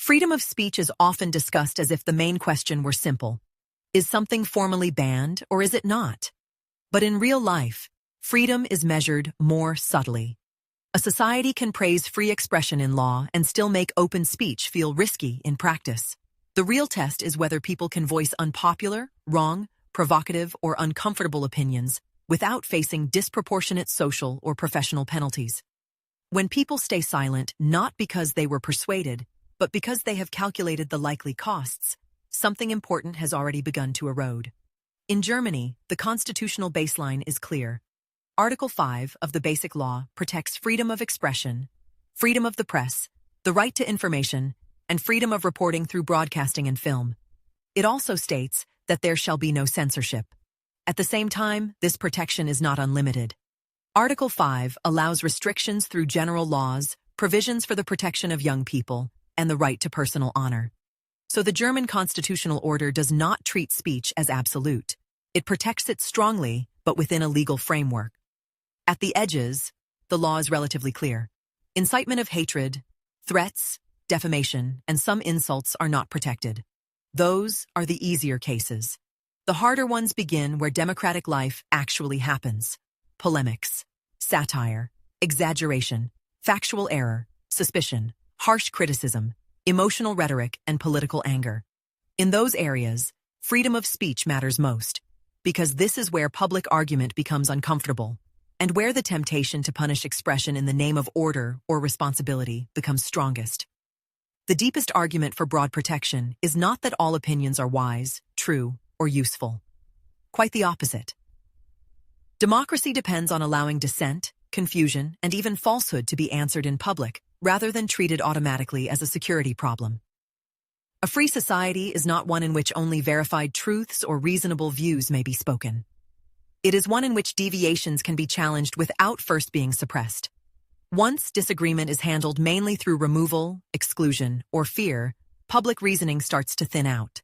Freedom of speech is often discussed as if the main question were simple. Is something formally banned or is it not? But in real life, freedom is measured more subtly. A society can praise free expression in law and still make open speech feel risky in practice. The real test is whether people can voice unpopular, wrong, provocative, or uncomfortable opinions without facing disproportionate social or professional penalties. When people stay silent not because they were persuaded, but because they have calculated the likely costs, something important has already begun to erode. In Germany, the constitutional baseline is clear. Article 5 of the Basic Law protects freedom of expression, freedom of the press, the right to information, and freedom of reporting through broadcasting and film. It also states that there shall be no censorship. At the same time, this protection is not unlimited. Article 5 allows restrictions through general laws, provisions for the protection of young people, and the right to personal honor. So the German constitutional order does not treat speech as absolute. It protects it strongly, but within a legal framework. At the edges, the law is relatively clear. Incitement of hatred, threats, defamation, and some insults are not protected. Those are the easier cases. The harder ones begin where democratic life actually happens. Polemics, satire, exaggeration, factual error, suspicion, harsh criticism, emotional rhetoric, and political anger. In those areas, freedom of speech matters most, because this is where public argument becomes uncomfortable, and where the temptation to punish expression in the name of order or responsibility becomes strongest. The deepest argument for broad protection is not that all opinions are wise, true, or useful. Quite the opposite. Democracy depends on allowing dissent, confusion, and even falsehood to be answered in public, rather than treated automatically as a security problem. A free society is not one in which only verified truths or reasonable views may be spoken. It is one in which deviations can be challenged without first being suppressed. Once disagreement is handled mainly through removal, exclusion, or fear, public reasoning starts to thin out.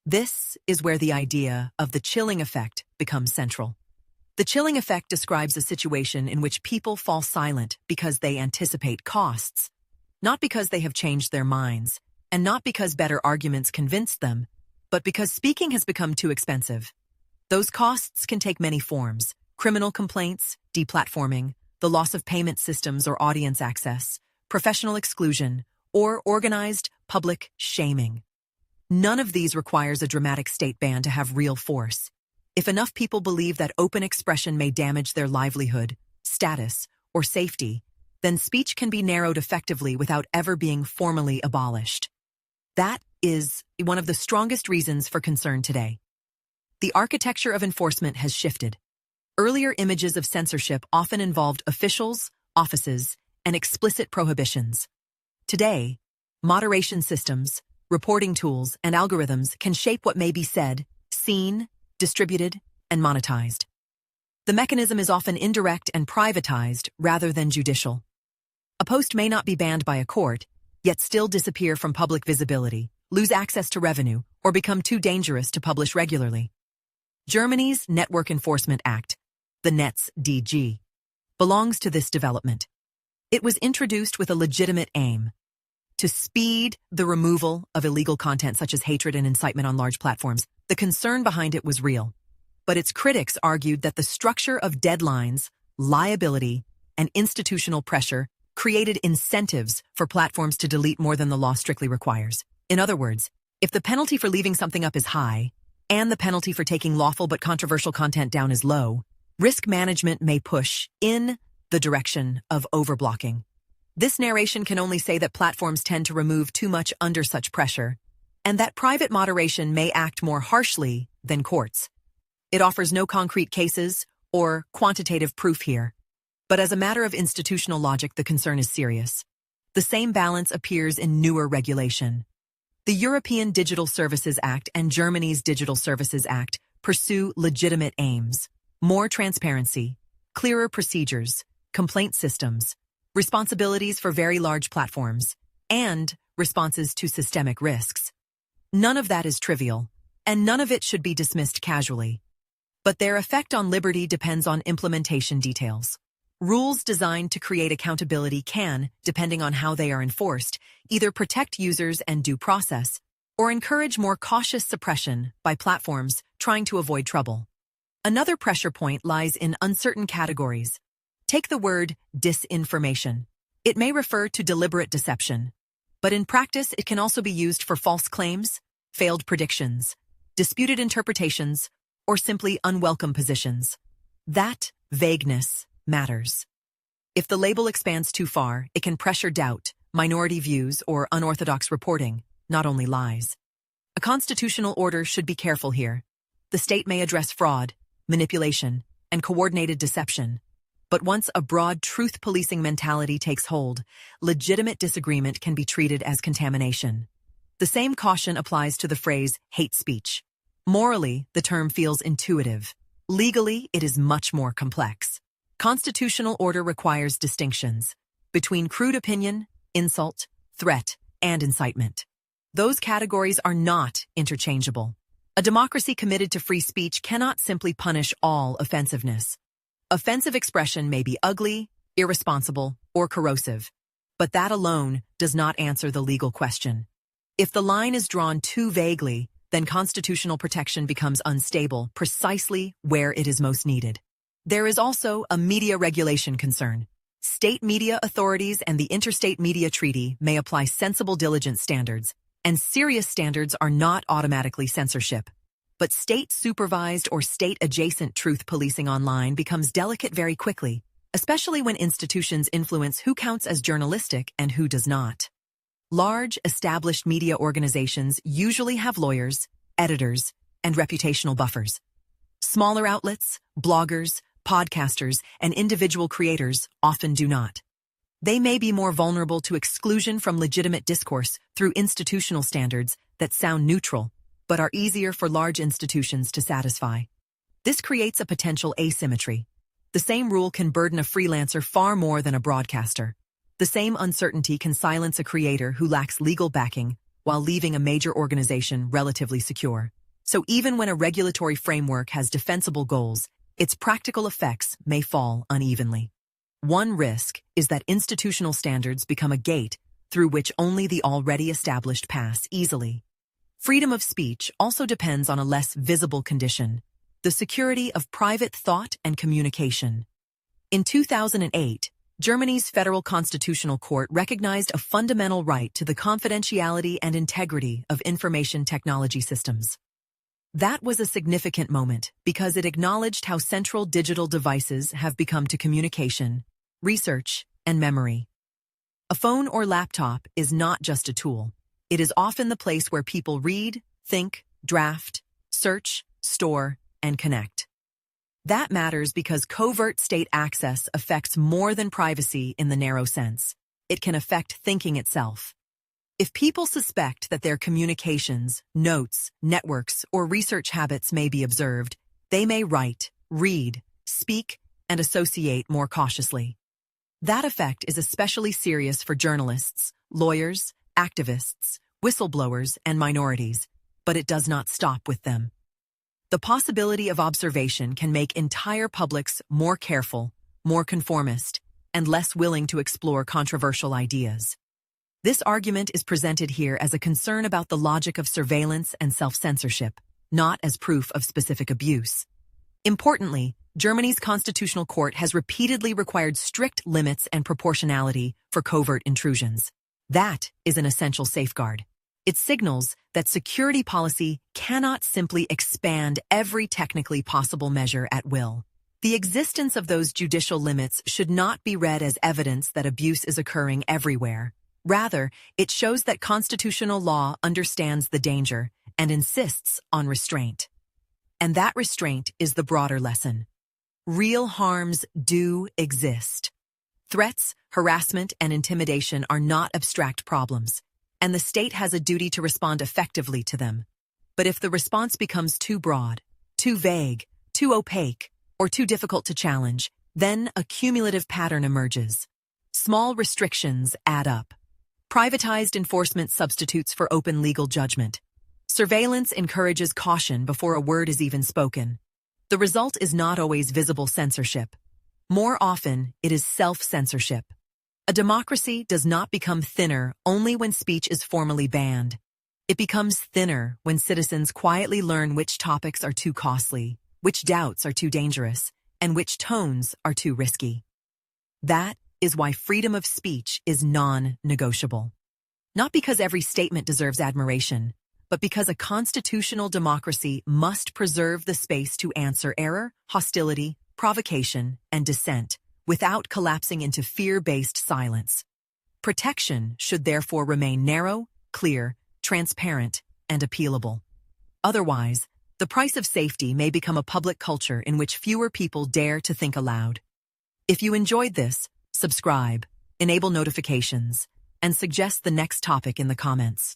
This is where the idea of the chilling effect becomes central. The chilling effect describes a situation in which people fall silent because they anticipate costs, not because they have changed their minds, and not because better arguments convinced them, but because speaking has become too expensive. Those costs can take many forms: criminal complaints, deplatforming, the loss of payment systems or audience access, professional exclusion, or organized public shaming. None of these requires a dramatic state ban to have real force. If enough people believe that open expression may damage their livelihood, status, or safety, then speech can be narrowed effectively without ever being formally abolished. That is one of the strongest reasons for concern today. The architecture of enforcement has shifted. Earlier images of censorship often involved officials, offices, and explicit prohibitions. Today, moderation systems, reporting tools, and algorithms can shape what may be said, seen, distributed, and monetized. The mechanism is often indirect and privatized rather than judicial. A post may not be banned by a court, yet still disappear from public visibility, lose access to revenue, or become too dangerous to publish regularly. Germany's Network Enforcement Act, the NetzDG, belongs to this development. It was introduced with a legitimate aim: to speed the removal of illegal content such as hatred and incitement on large platforms. The concern behind it was real, but its critics argued that the structure of deadlines, liability, and institutional pressure created incentives for platforms to delete more than the law strictly requires. In other words, if the penalty for leaving something up is high, and the penalty for taking lawful but controversial content down is low, risk management may push in the direction of overblocking. This narration can only say that platforms tend to remove too much under such pressure, and that private moderation may act more harshly than courts. It offers no concrete cases or quantitative proof here. But as a matter of institutional logic, the concern is serious. The same balance appears in newer regulation. The European Digital Services Act and Germany's Digital Services Act pursue legitimate aims: more transparency, clearer procedures, complaint systems, responsibilities for very large platforms, and responses to systemic risks. None of that is trivial, and none of it should be dismissed casually. But their effect on liberty depends on implementation details. Rules designed to create accountability can, depending on how they are enforced, either protect users and due process, or encourage more cautious suppression by platforms trying to avoid trouble. Another pressure point lies in uncertain categories. Take the word disinformation. It may refer to deliberate deception, but in practice it can also be used for false claims, failed predictions, disputed interpretations, or simply unwelcome positions. That vagueness matters. If the label expands too far, it can pressure doubt, minority views, or unorthodox reporting, not only lies. A constitutional order should be careful here. The state may address fraud, manipulation, and coordinated deception. But once a broad truth-policing mentality takes hold, legitimate disagreement can be treated as contamination. The same caution applies to the phrase hate speech. Morally, the term feels intuitive. Legally, it is much more complex. Constitutional order requires distinctions between crude opinion, insult, threat, and incitement. Those categories are not interchangeable. A democracy committed to free speech cannot simply punish all offensiveness. Offensive expression may be ugly, irresponsible, or corrosive, but that alone does not answer the legal question. If the line is drawn too vaguely, then constitutional protection becomes unstable precisely where it is most needed. There is also a media regulation concern. State media authorities and the Interstate Media Treaty may apply sensible diligence standards, and serious standards are not automatically censorship. But state-supervised or state-adjacent truth policing online becomes delicate very quickly, especially when institutions influence who counts as journalistic and who does not. Large, established media organizations usually have lawyers, editors, and reputational buffers. Smaller outlets, bloggers, podcasters, and individual creators often do not. They may be more vulnerable to exclusion from legitimate discourse through institutional standards that sound neutral, but are easier for large institutions to satisfy. This creates a potential asymmetry. The same rule can burden a freelancer far more than a broadcaster. The same uncertainty can silence a creator who lacks legal backing while leaving a major organization relatively secure. So even when a regulatory framework has defensible goals, its practical effects may fall unevenly. One risk is that institutional standards become a gate through which only the already established pass easily. Freedom of speech also depends on a less visible condition, the security of private thought and communication. In 2008, Germany's Federal Constitutional Court recognized a fundamental right to the confidentiality and integrity of information technology systems. That was a significant moment because it acknowledged how central digital devices have become to communication, research, and memory. A phone or laptop is not just a tool. It is often the place where people read, think, draft, search, store, and connect. That matters because covert state access affects more than privacy in the narrow sense. It can affect thinking itself. If people suspect that their communications, notes, networks, or research habits may be observed, they may write, read, speak, and associate more cautiously. That effect is especially serious for journalists, lawyers, activists, whistleblowers, and minorities, but it does not stop with them. The possibility of observation can make entire publics more careful, more conformist, and less willing to explore controversial ideas. This argument is presented here as a concern about the logic of surveillance and self-censorship, not as proof of specific abuse. Importantly, Germany's Constitutional Court has repeatedly required strict limits and proportionality for covert intrusions. That is an essential safeguard. It signals that security policy cannot simply expand every technically possible measure at will. The existence of those judicial limits should not be read as evidence that abuse is occurring everywhere. Rather, it shows that constitutional law understands the danger and insists on restraint. And that restraint is the broader lesson. Real harms do exist. Threats, harassment, and intimidation are not abstract problems, and the state has a duty to respond effectively to them. But if the response becomes too broad, too vague, too opaque, or too difficult to challenge, then a cumulative pattern emerges. Small restrictions add up. Privatized enforcement substitutes for open legal judgment. Surveillance encourages caution before a word is even spoken. The result is not always visible censorship. More often, it is self-censorship. A democracy does not become thinner only when speech is formally banned. It becomes thinner when citizens quietly learn which topics are too costly, which doubts are too dangerous, and which tones are too risky. That is why freedom of speech is non-negotiable. Not because every statement deserves admiration, but because a constitutional democracy must preserve the space to answer error, hostility, provocation, and dissent without collapsing into fear-based silence. Protection should therefore remain narrow, clear, transparent, and appealable. Otherwise, the price of safety may become a public culture in which fewer people dare to think aloud. If you enjoyed this, subscribe, enable notifications, and suggest the next topic in the comments.